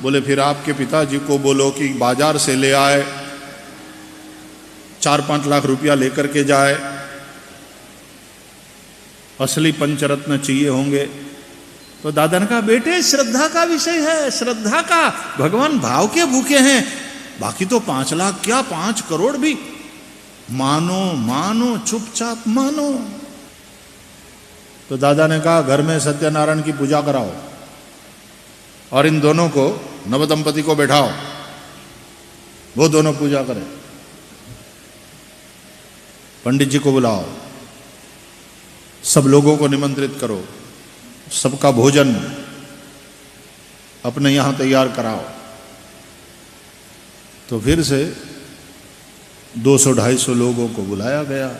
बोले फिर आपके पिताजी को बोलो कि बाजार से ले आए, 4-5 लाख रुपया लेकर के जाए, असली पंचरत्न चाहिए होंगे। तो दादा ने कहा बेटे श्रद्धा का विषय है, श्रद्धा का, भगवान भाव के भूखे हैं, बाकी तो 5 लाख क्या 5 करोड़ भी मानो मानो, चुपचाप मानो। तो दादा ने कहा घर में सत्यनारायण की पूजा कराओ और इन दोनों को, नवदंपति को बैठाओ, वो दोनों पूजा करें। पंडित जी को बुलाओ, सब लोगों को निमंत्रित करो, सबका भोजन अपने यहां तैयार कराओ। तो फिर से 200-250 लोगों को बुलाया गया,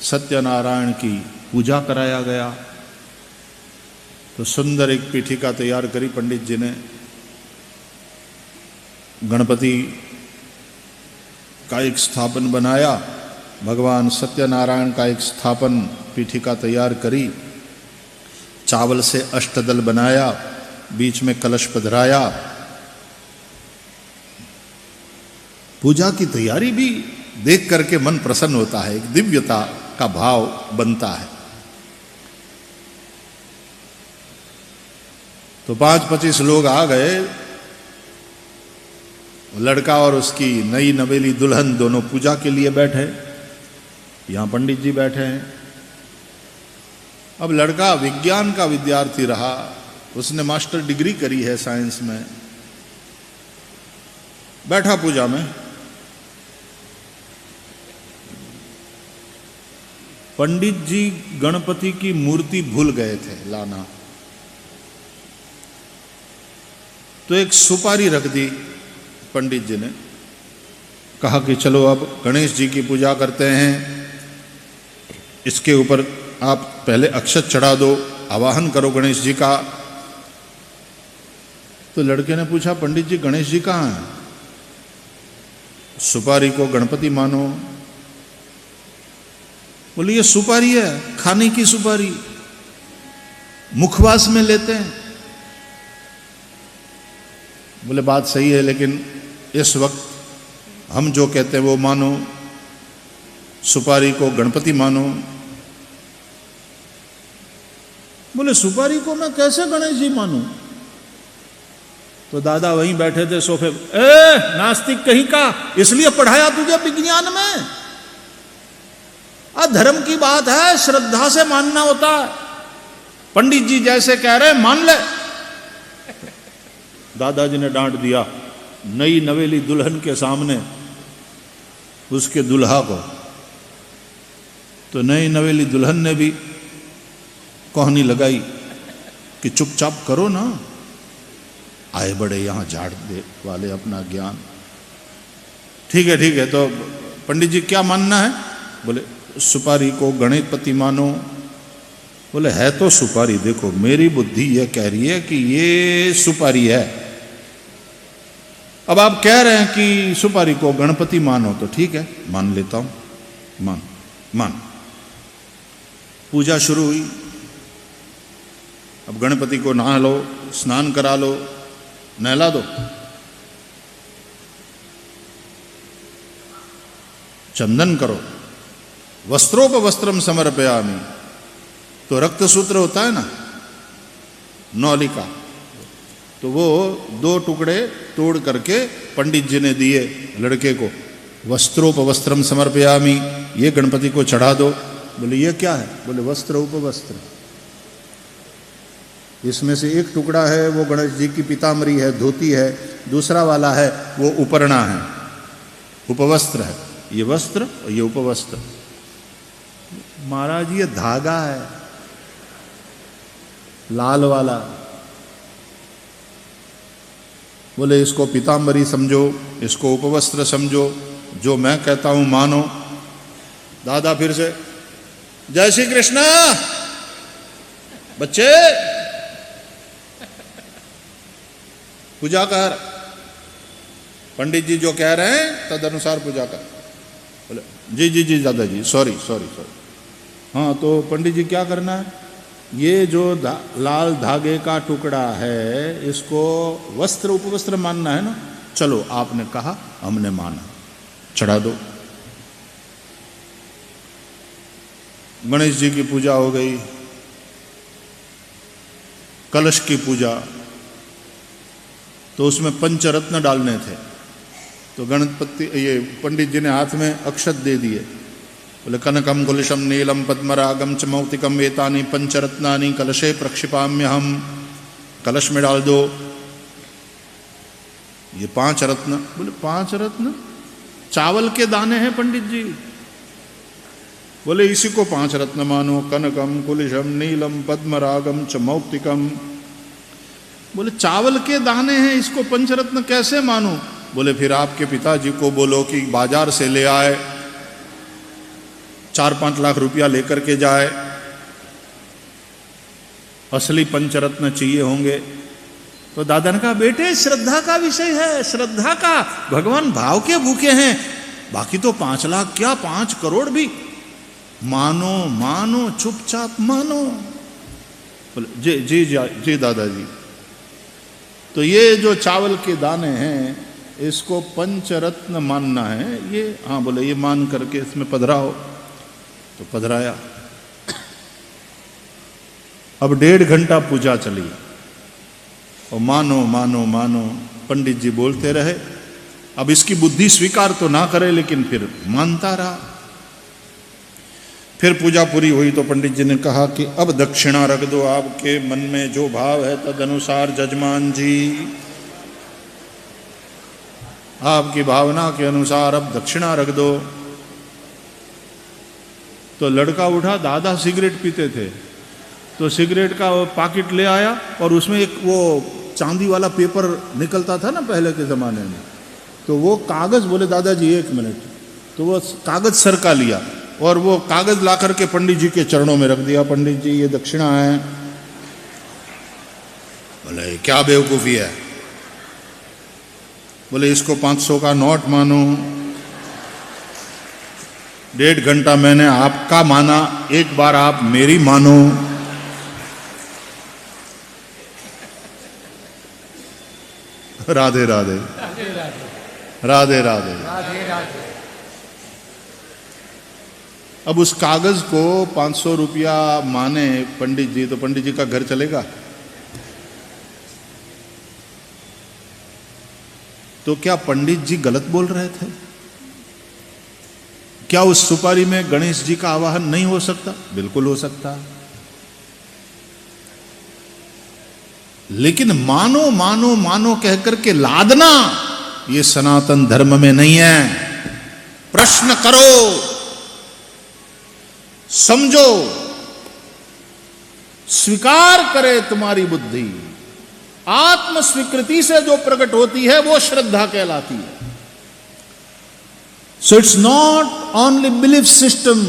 सत्यनारायण की पूजा कराया गया। तो सुंदर एक पीठिका तैयार करी पंडित जी ने, गणपति का एक स्थापन बनाया, भगवान सत्यनारायण का एक स्थापन पीठिका तैयार करी, चावल से अष्टदल बनाया, बीच में कलश पधराया। पूजा की तैयारी भी देख करके मन प्रसन्न होता है, एक दिव्यता का भाव बनता है। तो 5-25 लोग आ गए, लड़का और उसकी नई नवेली दुल्हन दोनों पूजा के लिए बैठे, यहां पंडित जी बैठे हैं। अब लड़का विज्ञान का विद्यार्थी रहा, उसने मास्टर डिग्री करी है साइंस में, बैठा पूजा में। पंडित जी गणपति की मूर्ति भूल गए थे लाना, तो एक सुपारी रख दी पंडित जी ने, कहा कि चलो अब गणेश जी की पूजा करते हैं, इसके ऊपर आप पहले अक्षत चढ़ा दो, आवाहन करो गणेश जी का। तो लड़के ने पूछा पंडित जी गणेश जी कहाँ हैं? सुपारी को गणपति मानो। बोले ये सुपारी है, खाने की सुपारी, मुखवास में लेते हैं। बोले बात सही है, लेकिन इस वक्त हम जो कहते हैं वो मानो, सुपारी को गणपति मानो। बोले सुपारी को मैं कैसे गणेश जी मानूं? तो दादा वहीं बैठे थे सोफे पे, नास्तिक कहीं का, इसलिए पढ़ाया तुझे विज्ञान में? धर्म की बात है, श्रद्धा से मानना होता है। पंडित जी जैसे कह रहे मान ले। दादाजी ने डांट दिया नई नवेली दुल्हन के सामने उसके दुल्हा को। तो नई नवेली दुल्हन ने भी कहानी लगाई कि चुपचाप करो ना, आए बड़े यहां झाड़ दे वाले अपना ज्ञान। ठीक है, तो पंडित जी क्या मानना है? बोले सुपारी को गणपति मानो। बोले है तो सुपारी, देखो मेरी बुद्धि यह कह रही है कि ये सुपारी है, अब आप कह रहे हैं कि सुपारी को गणपति मानो, तो ठीक है मान लेता हूं, मान। पूजा शुरू हुई। अब गणपति को नहा लो, स्नान करा लो, नहला दो, चंदन करो, वस्त्रोपवस्त्रम समर्पयामि। तो रक्त सूत्र होता है ना, नौलिका, तो वो 2 टुकड़े तोड़ करके पंडित जी ने दिए लड़के को। वस्त्रोपवस्त्रम समर्पयामि, ये गणपति को चढ़ा दो। बोले ये क्या है? बोले वस्त्र उपवस्त्र। इसमें से एक टुकड़ा है वो गणेश जी की पीताम्बरी है, धोती है, दूसरा वाला है वो उपरणा है, उपवस्त्र है। ये वस्त्र और ये उपवस्त्र। महाराज ये धागा है लाल वाला। बोले इसको पीताम्बरी समझो, इसको उपवस्त्र समझो, जो मैं कहता हूं मानो। दादा फिर से जय श्री कृष्ण। बच्चे पूजा कर, पंडित जी जो कह रहे हैं तदनुसार पूजा कर। बोले जी दादाजी सॉरी। हाँ तो पंडित जी क्या करना है? ये जो लाल धागे का टुकड़ा है इसको वस्त्र उपवस्त्र मानना है ना, चलो आपने कहा हमने माना, चढ़ा दो। गणेश जी की पूजा हो गई, कलश की पूजा, तो उसमें पंचरत्न डालने थे, तो गणपति ये पंडित जी ने हाथ में अक्षत दे दिए, बोले कनकम कुलिशम नीलम पद्मरागम च मौक्तिकम एतानि पंचरत्नानि कलशे प्रक्षिपाम्यहम, कलश में डाल दो ये 5 रत्न। बोले 5 रत्न? चावल के दाने हैं पंडित जी। बोले इसी को 5 रत्न मानो, कनकम कुलिशम नीलम पद्मरागम च मौक्तिकम। बोले चावल के दाने हैं, इसको पंचरत्न कैसे मानो? बोले फिर आपके पिताजी को बोलो कि बाजार से ले आए, 4-5 लाख रुपया लेकर के जाए, असली पंचरत्न चाहिए होंगे। तो दादा ने कहा बेटे श्रद्धा का विषय है, श्रद्धा का, भगवान भाव के भूखे हैं, बाकी तो 5 लाख क्या 5 करोड़ भी मानो मानो, चुपचाप मानो। बोले जी जी जी दादाजी। तो ये जो चावल के दाने हैं इसको पंचरत्न मानना है ये। हाँ बोले ये मान करके इसमें पधराओ, तो पधराया। अब 1.5 घंटा पूजा चली और मानो मानो मानो पंडित जी बोलते रहे। अब इसकी बुद्धि स्वीकार तो ना करे लेकिन फिर मानता रहा। फिर पूजा पूरी हुई तो पंडित जी ने कहा कि अब दक्षिणा रख दो, आपके मन में जो भाव है तद अनुसार जजमान जी, आपकी भावना के अनुसार अब दक्षिणा रख दो। तो लड़का उठा, दादा सिगरेट पीते थे, तो सिगरेट का पैकेट ले आया और उसमें एक वो चांदी वाला पेपर निकलता था ना पहले के ज़माने में, तो वो कागज़, बोले दादाजी 1 मिनट, तो वो कागज़ सर का लिया और वो कागज़ ला करके पंडित जी के चरणों में रख दिया। पंडित जी ये दक्षिणा है। बोले क्या बेवकूफ़ी है? बोले इसको 500 का नोट मानो। 1.5 घंटा मैंने आपका माना, एक बार आप मेरी मानो। राधे राधे राधे राधे। अब उस कागज को 500 रुपया माने पंडित जी, तो पंडित जी का घर चलेगा? तो क्या पंडित जी गलत बोल रहे थे? क्या उस सुपारी में गणेश जी का आवाहन नहीं हो सकता? बिल्कुल हो सकता। लेकिन मानो मानो मानो कहकर के लादना ये सनातन धर्म में नहीं है। प्रश्न करो, समझो, स्वीकार करे तुम्हारी बुद्धि। आत्म स्वीकृति से जो प्रकट होती है वो श्रद्धा कहलाती है। So it's not only belief system.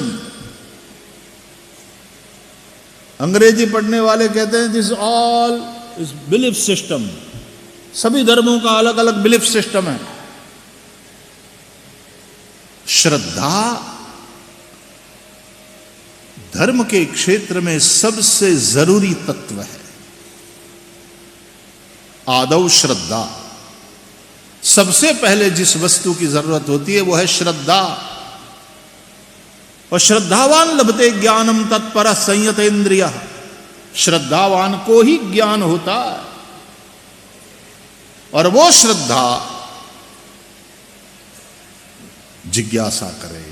अंग्रेजी पढ़ने वाले कहते हैं this all is belief system. सभी धर्मों का अलग अलग बिलीफ सिस्टम है। श्रद्धा धर्म के क्षेत्र में सबसे जरूरी तत्व है। आदौ श्रद्धा, सबसे पहले जिस वस्तु की जरूरत होती है वो है श्रद्धा। और श्रद्धावान लभते ज्ञानम तत्पर संयतेन्द्रिय। श्रद्धावान को ही ज्ञान होता है। और वो श्रद्धा जिज्ञासा करे।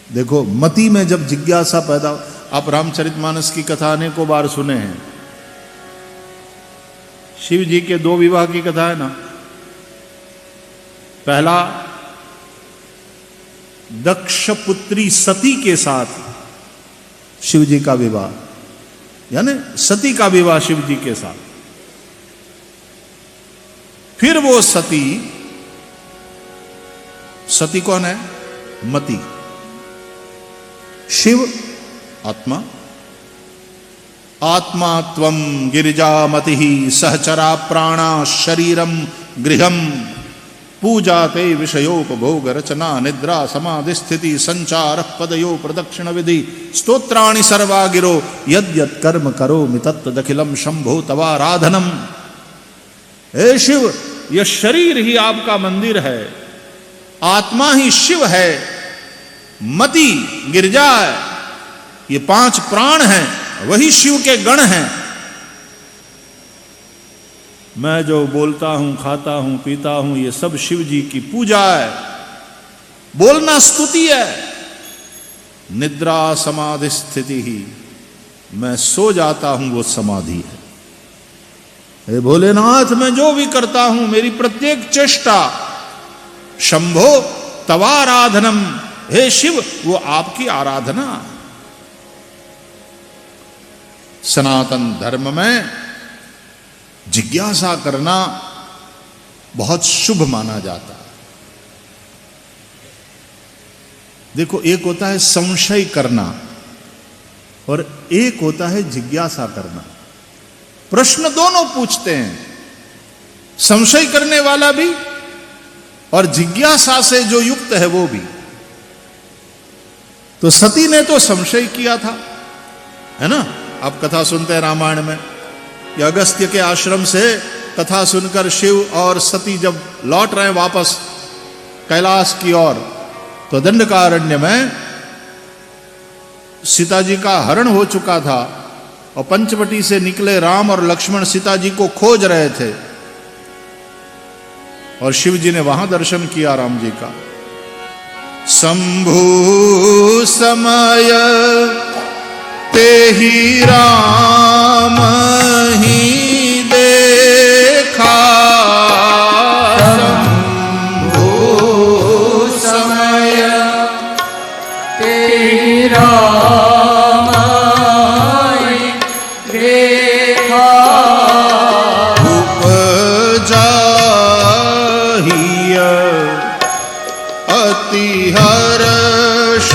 देखो मति में जब जिज्ञासा पैदा, आप रामचरितमानस की कथा अनेकों बार सुने हैं। शिव जी के 2 विवाह की कथा है ना। पहला दक्ष पुत्री सती के साथ शिव जी का विवाह, यानी सती का विवाह शिव जी के साथ। फिर वो सती, सती कौन है? मति। शिव आत्मा। आत्मा त्वं गिरिजा मति सहचरा प्राणा शरीरम गृहम। पूजाते विषयोपभोग रचना निद्रा समाधि स्थिति संचार पदयो प्रदक्षिण विधि स्तोत्राणि सर्वा गिरो यद्यत् कर्म करो मितत्तदखिलम शंभो तवाराधनम। हे शिव, यह शरीर ही आपका मंदिर है, आत्मा ही शिव है, मति गिरजा है, ये 5 प्राण हैं, वही शिव के गण हैं। मैं जो बोलता हूं, खाता हूं, पीता हूं, ये सब शिव जी की पूजा है। बोलना स्तुति है। निद्रा समाधि स्थिति ही, मैं सो जाता हूं वो समाधि है। हे भोलेनाथ, मैं जो भी करता हूं, मेरी प्रत्येक चेष्टा शंभो तवाराधनम, हे शिव, वो आपकी आराधना। सनातन धर्म में जिज्ञासा करना बहुत शुभ माना जाता है। देखो, एक होता है संशय करना और एक होता है जिज्ञासा करना। प्रश्न दोनों पूछते हैं, संशय करने वाला भी और जिज्ञासा से जो युक्त है वो भी। तो सती ने तो संशय किया था, है ना। आप कथा सुनते हैं रामायण में, या अगस्त्य के आश्रम से कथा सुनकर शिव और सती जब लौट रहे हैं वापस कैलाश की ओर, तो दंडकारण्य में सीता जी का हरण हो चुका था और पंचवटी से निकले राम और लक्ष्मण सीता जी को खोज रहे थे और शिव जी ने वहां दर्शन किया राम जी का। शंभु समय ते ही राम ही देखा, शंभु समय ते ही राम ही देखा, उपजा ही अति हर्ष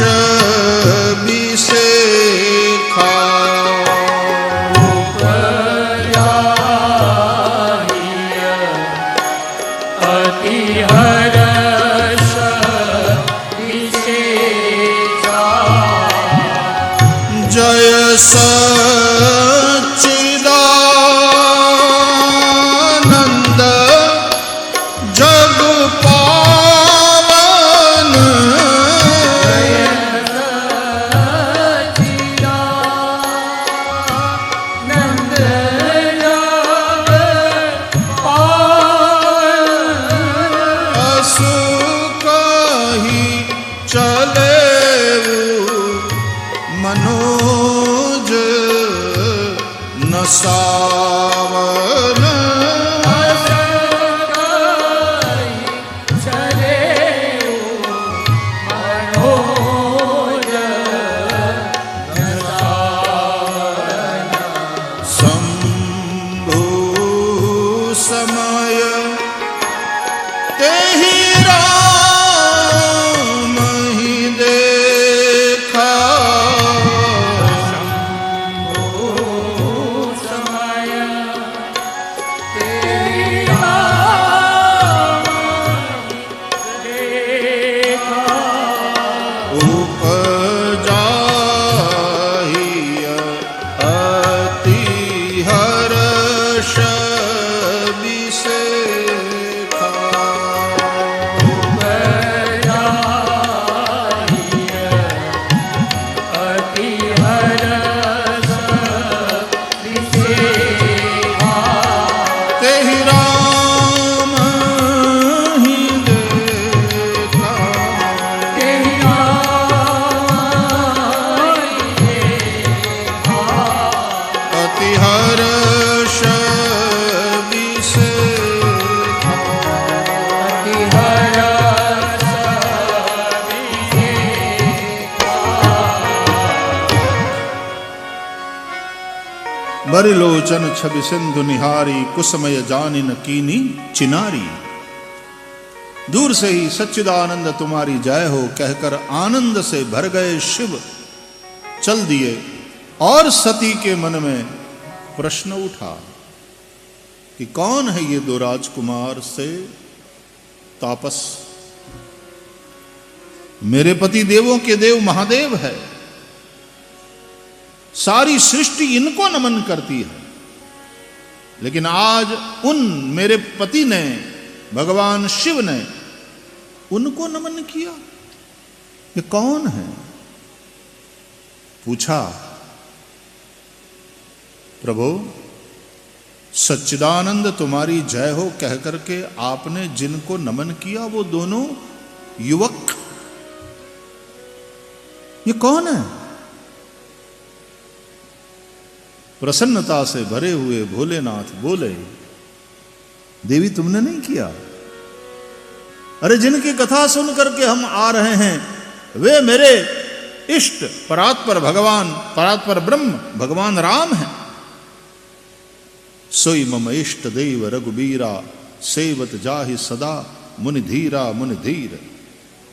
बरिलोचन छवि सिंधु निहारी, कुसमय जानिन कीनी चिनारी। दूर से ही सच्चिदानंद तुम्हारी जय हो कहकर आनंद से भर गए शिव चल दिए। और सती के मन में प्रश्न उठा कि कौन है ये दो राजकुमार से तापस, मेरे पति देवों के देव महादेव है, सारी सृष्टि इनको नमन करती है, लेकिन आज उन मेरे पति ने, भगवान शिव ने उनको नमन किया। ये कौन है? पूछा, प्रभु सच्चिदानंद तुम्हारी जय हो कह करके आपने जिनको नमन किया वो दोनों युवक, ये कौन है? प्रसन्नता से भरे हुए भोलेनाथ बोले, देवी तुमने नहीं किया, अरे जिनकी कथा सुन करके हम आ रहे हैं वे मेरे इष्ट परात्पर भगवान, परात्पर ब्रह्म भगवान राम हैं। सोई मम इष्ट देव रघुबीरा, सेवत जाहि सदा मुनि धीरा मुनि धीर।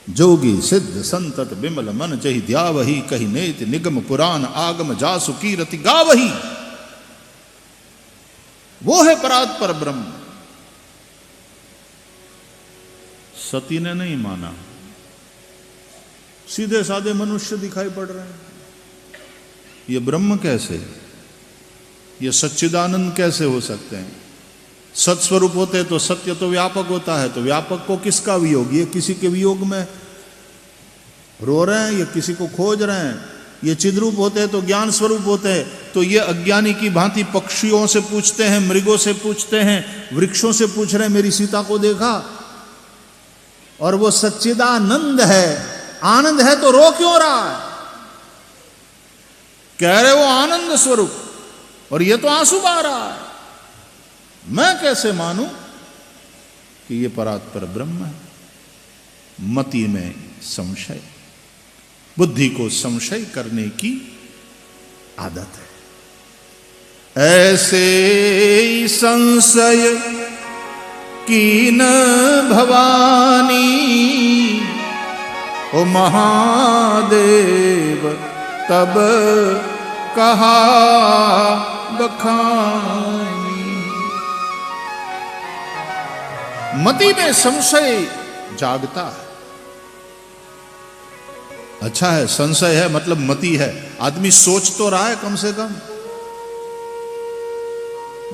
जोगी सिद्ध संतत बिमल मन जहि द्यावही, कही नेति निगम पुराण आगम जासु कीरति गावही। वो है परात्पर ब्रह्म। सती ने नहीं माना, सीधे साधे मनुष्य दिखाई पड़ रहे हैं, ये ब्रह्म कैसे, ये सच्चिदानंद कैसे हो सकते हैं? सत्स्वरूप होते तो सत्य तो व्यापक होता है, तो व्यापक को किसका वियोग? ये किसी के वियोग में रो रहे हैं, ये किसी को खोज रहे हैं। ये चिद्रूप होते हैं तो ज्ञान स्वरूप होते हैं, तो ये अज्ञानी की भांति पक्षियों से पूछते हैं, मृगों से पूछते हैं, वृक्षों से पूछ रहे हैं मेरी सीता को देखा? और वो सच्चिदानंद है, आनंद है, तो रो क्यों रहा है? कह रहे वो आनंद स्वरूप, और ये तो आंसू बहा रहा है। मैं कैसे मानूं कि ये परात्पर ब्रह्म है? मति में संशय, बुद्धि को संशय करने की आदत है। ऐसे संशय कीन भवानी, ओ महादेव तब कहा बखानी। मति में संशय जागता है। अच्छा है, संशय है मतलब मति है, आदमी सोच तो रहा है कम से कम।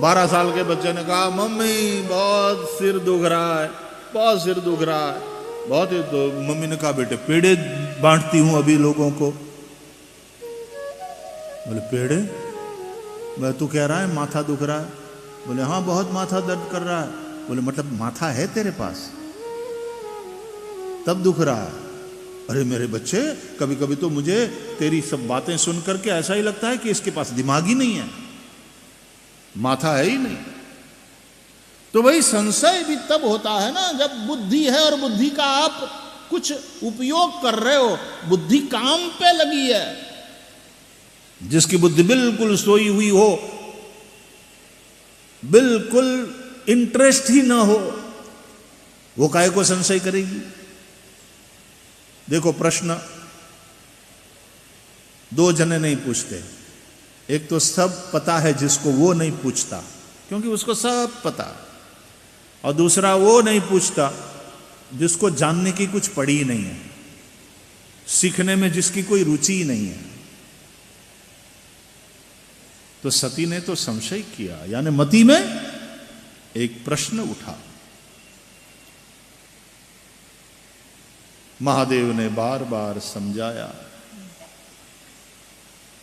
12 साल के बच्चे ने कहा मम्मी बहुत सिर दुख रहा है, बहुत सिर दुख रहा है, बहुत ही। तो मम्मी ने कहा बेटे पेड़े बांटती हूं अभी लोगों को। बोले पेड़े? मैं तू कह रहा है माथा दुख रहा है? बोले हाँ बहुत माथा दर्द कर रहा है। बोले मतलब माथा है तेरे पास तब दुख रहा है? अरे मेरे बच्चे, कभी कभी तो मुझे तेरी सब बातें सुन करके ऐसा ही लगता है कि इसके पास दिमाग ही नहीं है, माथा है ही नहीं। तो वही संशय भी तब होता है ना जब बुद्धि है और बुद्धि का आप कुछ उपयोग कर रहे हो, बुद्धि काम पे लगी है। जिसकी बुद्धि बिल्कुल सोई हुई हो, बिल्कुल इंटरेस्ट ही ना हो, वो काहे को संशय करेगी? देखो प्रश्न 2 जने नहीं पूछते, एक तो सब पता है जिसको वो नहीं पूछता क्योंकि उसको सब पता, और दूसरा वो नहीं पूछता जिसको जानने की कुछ पड़ी ही नहीं है, सीखने में जिसकी कोई रुचि ही नहीं है। तो सती ने तो संशय किया, यानी मति में एक प्रश्न उठा। महादेव ने बार बार समझाया,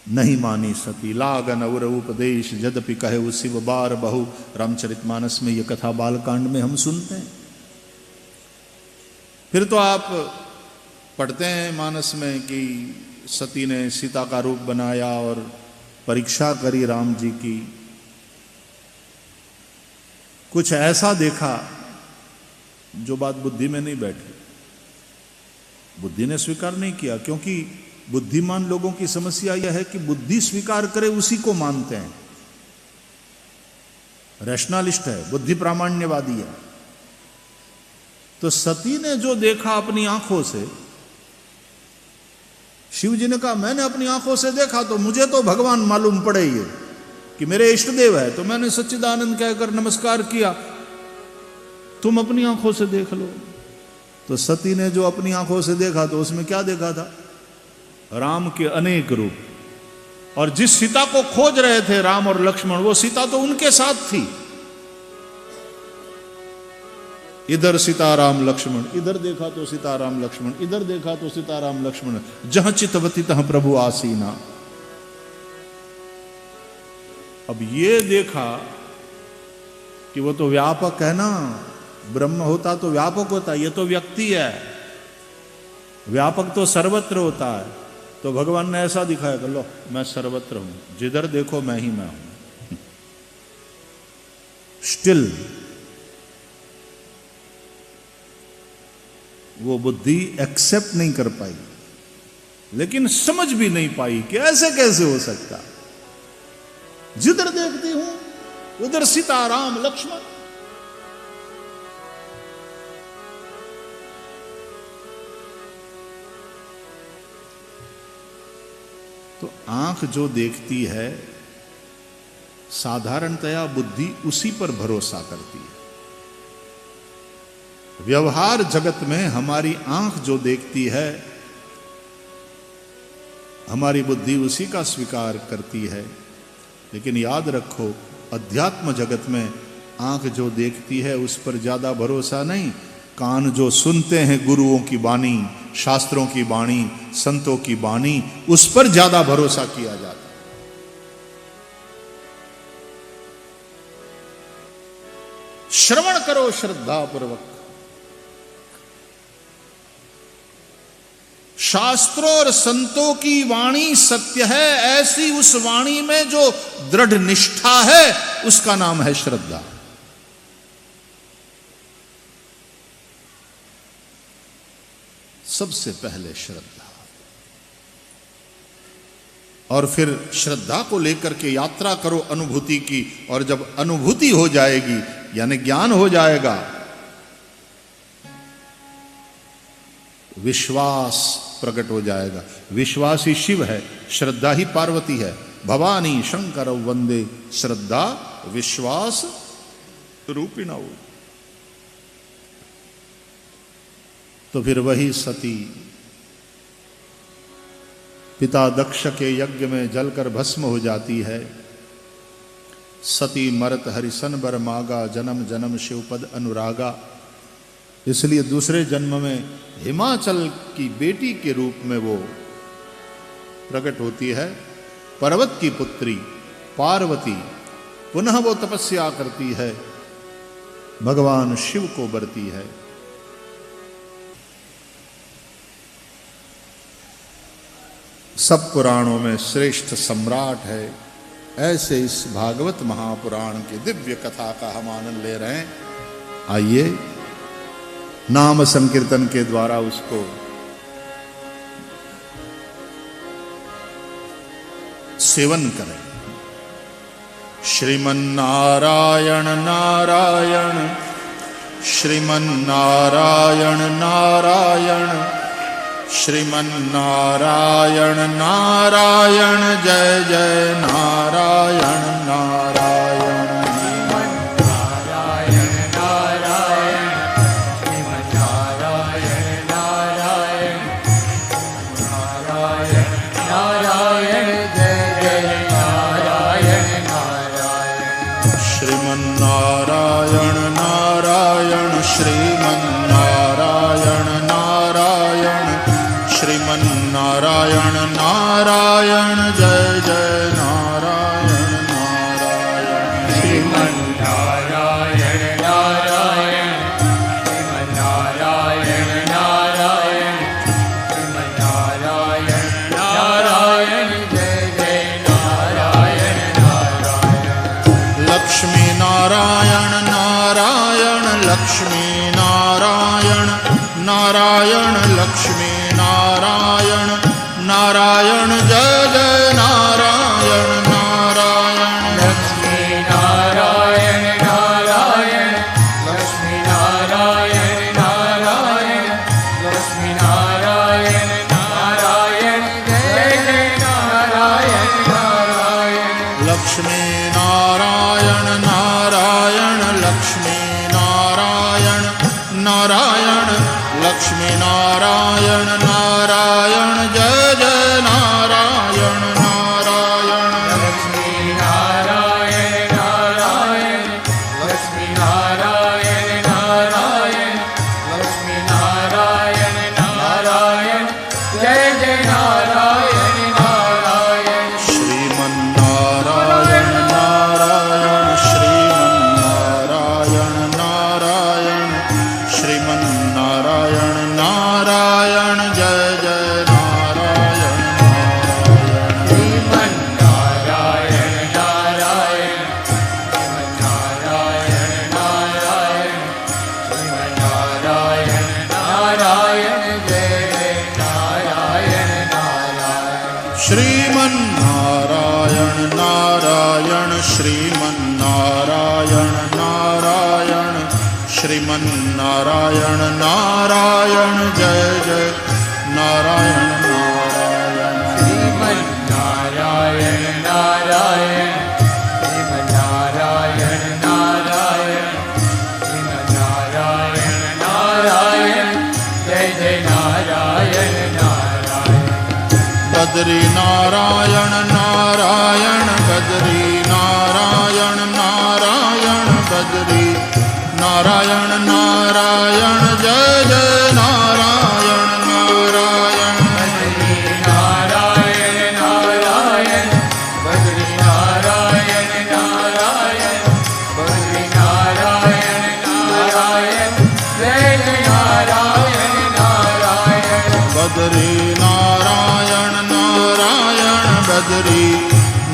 नहीं मानी सती लागन और उपदेश, यद्यपि कहे शिव बार बहु। रामचरितमानस में यह कथा बालकांड में हम सुनते हैं। फिर तो आप पढ़ते हैं मानस में कि सती ने सीता का रूप बनाया और परीक्षा करी राम जी की। कुछ ऐसा देखा जो बात बुद्धि में नहीं बैठी, बुद्धि ने स्वीकार नहीं किया, क्योंकि बुद्धिमान लोगों की समस्या यह है कि बुद्धि स्वीकार करे उसी को मानते हैं। रैशनलिस्ट है, बुद्धि प्रामाण्यवादी है। तो सती ने जो देखा अपनी आंखों से, शिव जी ने कहा मैंने अपनी आंखों से देखा तो मुझे तो भगवान मालूम पड़े ये कि मेरे इष्ट देव है, तो मैंने सच्चिदानंद कहकर नमस्कार किया, तुम अपनी आंखों से देख लो। तो सती ने जो अपनी आंखों से देखा तो उसमें क्या देखा था? राम के अनेक रूप। और जिस सीता को खोज रहे थे राम और लक्ष्मण, वो सीता तो उनके साथ थी। इधर सीताराम लक्ष्मण, इधर देखा तो सीताराम लक्ष्मण, इधर देखा तो सीताराम लक्ष्मण, जहां चितवती तहां प्रभु आसीना। अब ये देखा कि वो तो व्यापक है ना, ब्रह्म होता तो व्यापक होता, ये तो व्यक्ति है, व्यापक तो सर्वत्र होता है। तो भगवान ने ऐसा दिखाया कि लो मैं सर्वत्र हूं, जिधर देखो मैं ही मैं हूं। स्टिल वो बुद्धि एक्सेप्ट नहीं कर पाई, लेकिन समझ भी नहीं पाई कि ऐसे कैसे हो सकता। जिधर देखती हूं उधर सीताराम लक्ष्मण। तो आंख जो देखती है साधारणतया बुद्धि उसी पर भरोसा करती है। व्यवहार जगत में हमारी आंख जो देखती है, हमारी बुद्धि उसी का स्वीकार करती है। लेकिन याद रखो, अध्यात्म जगत में आंख जो देखती है उस पर ज्यादा भरोसा नहीं, कान जो सुनते हैं गुरुओं की वाणी, शास्त्रों की वाणी, संतों की वाणी, उस पर ज्यादा भरोसा किया जाता है। श्रवण करो श्रद्धा पूर्वक। शास्त्रों और संतों की वाणी सत्य है, ऐसी उस वाणी में जो दृढ़ निष्ठा है उसका नाम है श्रद्धा। सबसे पहले श्रद्धा, और फिर श्रद्धा को लेकर के यात्रा करो अनुभूति की। और जब अनुभूति हो जाएगी यानी ज्ञान हो जाएगा, विश्वास प्रकट हो जाएगा। विश्वास ही शिव है, श्रद्धा ही पार्वती है। भवानी शंकर वंदे श्रद्धा विश्वास रूपिणौ। तो फिर वही सती पिता दक्ष के यज्ञ में जलकर भस्म हो जाती है। सती मरत हरिसन बर मागा, जन्म जन्म शिवपद अनुरागा। इसलिए दूसरे जन्म में हिमाचल की बेटी के रूप में वो प्रकट होती है, पर्वत की पुत्री पार्वती। पुनः वो तपस्या करती है, भगवान शिव को बरती है। सब पुराणों में श्रेष्ठ सम्राट है। ऐसे इस भागवत महापुराण की दिव्य कथा का हम आनंद ले रहे हैं। आइए नाम संकीर्तन के द्वारा उसको सेवन करें। श्रीमन्नारायण नारायण, श्रीमन्नारायण नारायण, श्रीमन्नारायण नारायण, जय जय नारायण नारायण। नारायण नारायण, श्रीमन्नारायण नारायण, नारायण नारायण, जय जय नारायण नारायण। श्रीमन्नारायण नारायण, श्रीमन्नारायण नारायण, श्रीमन्नारायण नारायण, जय जय नारायण नारायण। श्रीमन्नारायण नारायण, श्रीमन्नारायण नारायण, श्रीमन्नारायण नारायण, जय जय नारायण नारायण। लक्ष्मी नारायण नारायण, लक्ष्मी नारायण नारायण, लक्ष्मी नारायण नारायण, जय जय नारायण नारायण। लक्ष्मी नारायण नारायण, लक्ष्मी नारायण नारायण, लक्ष्मी नारायण नारायण, जय जय नारायण नारायण। लक्ष्मी नारायण नारायण, लक्ष्मी नारायण नारायण, लक्ष्मी नारायण नारायण जय जय नारायण नारायण लक्ष्मी नारायण नारायण लक्ष्मी नारायण नारायण लक्ष्मी नारायण नारायण जय जय नारायण नारायण श्रीमन्नारायण नारायण श्रीमन्नारायण नारायण श्रीमन्नारायण नारायण जय जय नारायण नारायण श्रीमन्नारायण नारायण श्रीमन्नारायण नारायण श्रीमन्नारायण नारायण जय जय नारायण नारायण श्रीमन्नारायण नारायण श्रीमन्नारायण नारायण श्रीमन्नारायण नारायण जय जय नारायण नारायण श्रीमन्नारायण नारायण श्रीमन्नारायण नारायण श्रीमन्नारायण नारायण जय जय नारायण नारायण बद्री नारायण नारायण बद्री नारायण नारायण बद्री नारायण नारायण जय जय नारायण नारायण बद्री नारायण नारायण बद्री नारायण नारायण बद्री नारायण नारायण जय जय नारायण नारायण बद्री नारायण नारायण बद्री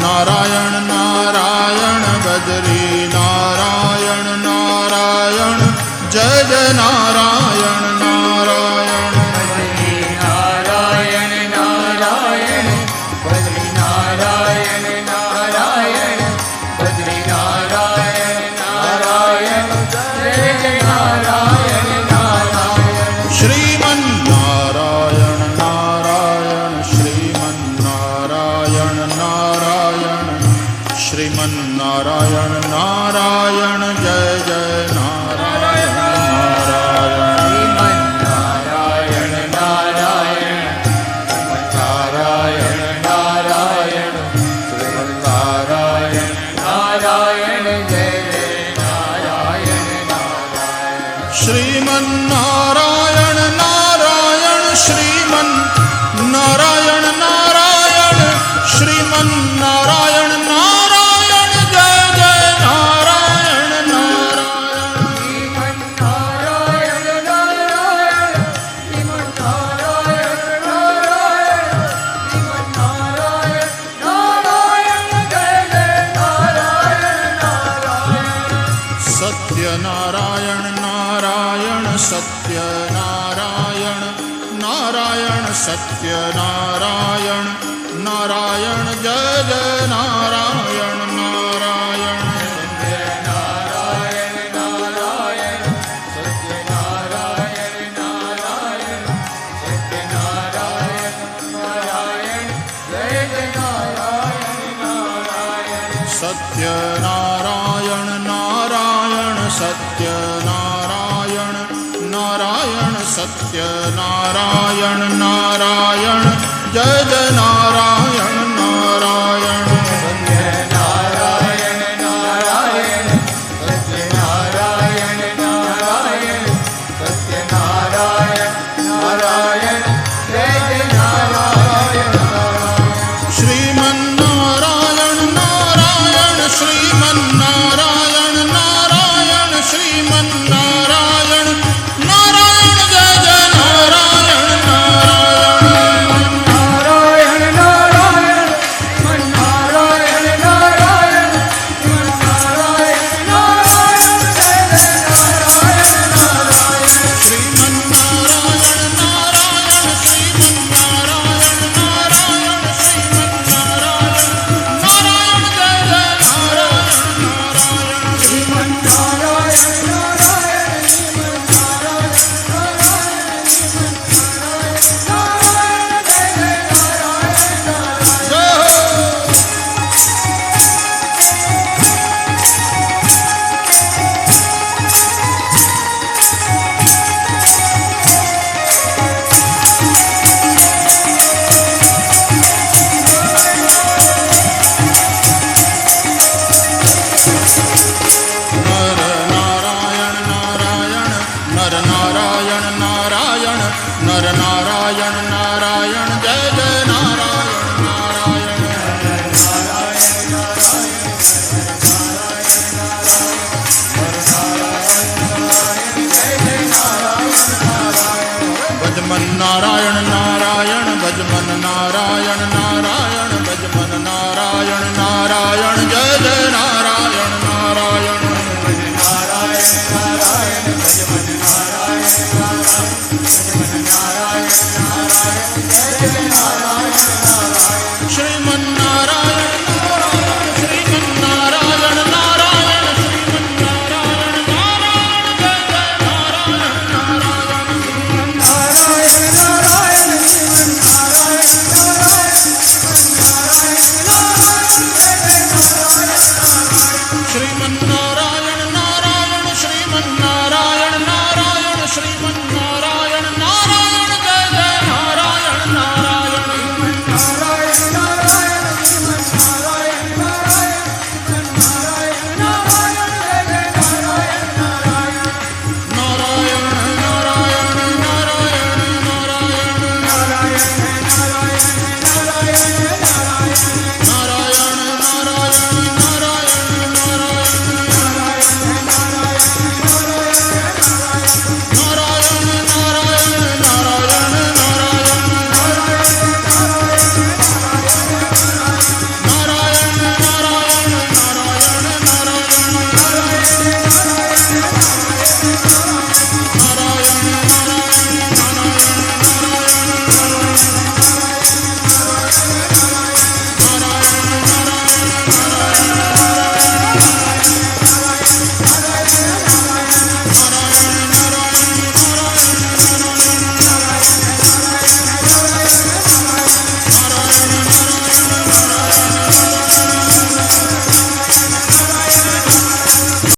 नारायण नारायण बद्री नारायण नारायण जय जय नारायण नारायण बद्री नारायण नारायण बद्री नारायण नारायण बद्री नारायण नारायण जय जय नारायण नारायण श्रीमन्नारायण नारायण श्रीमन्नारायण नारायण श्रीमन्नारायण नारायण जय जय नारायण नारायण श्रीमन्नारायण नारायण श्रीमन्नारायण नारायण श्रीमन्नारायण नारायण जय जय नारायण नारायण श्रीमन्नारायण नारायण श्रीमन्नारायण नारायण श्रीमन्नारायण नारायण जय जय नारायण नारायण श्रीमन्नारायण नारायण श्रीमन्नारायण नारायण श्रीमन्नारायण नारायण जय जय नारायण नारायण सत्यनारायण नारायण सत्यनारायण नारायण सत्यनारायण नारायण जय जय नारायण नारायण नारायण नारायण सत्यनारायण नारायण सत्यनारायण नारायण जय जय नारायण नारायण सत्यनारायण नारायण सत्यनारायण नारायण सत्यनारायण नारायण जय जय नारायण नारायण सत्यनारायण नारायण सत्यनारायण नारायण सत्यनारायण नारायण जय जय नारायण नारायण श्रीमन्नारायण नारायण श्रीमन्नारायण नारायण श्रीमन्नारायण नारायण जय जय नारायण नारायण नारायण नारायण नारायण नारायण नर नारायण नारायण जय जय नारायण नारायण भजमन नारायण नारायण भजमन नारायण नारायण भजमन नारायण नारायण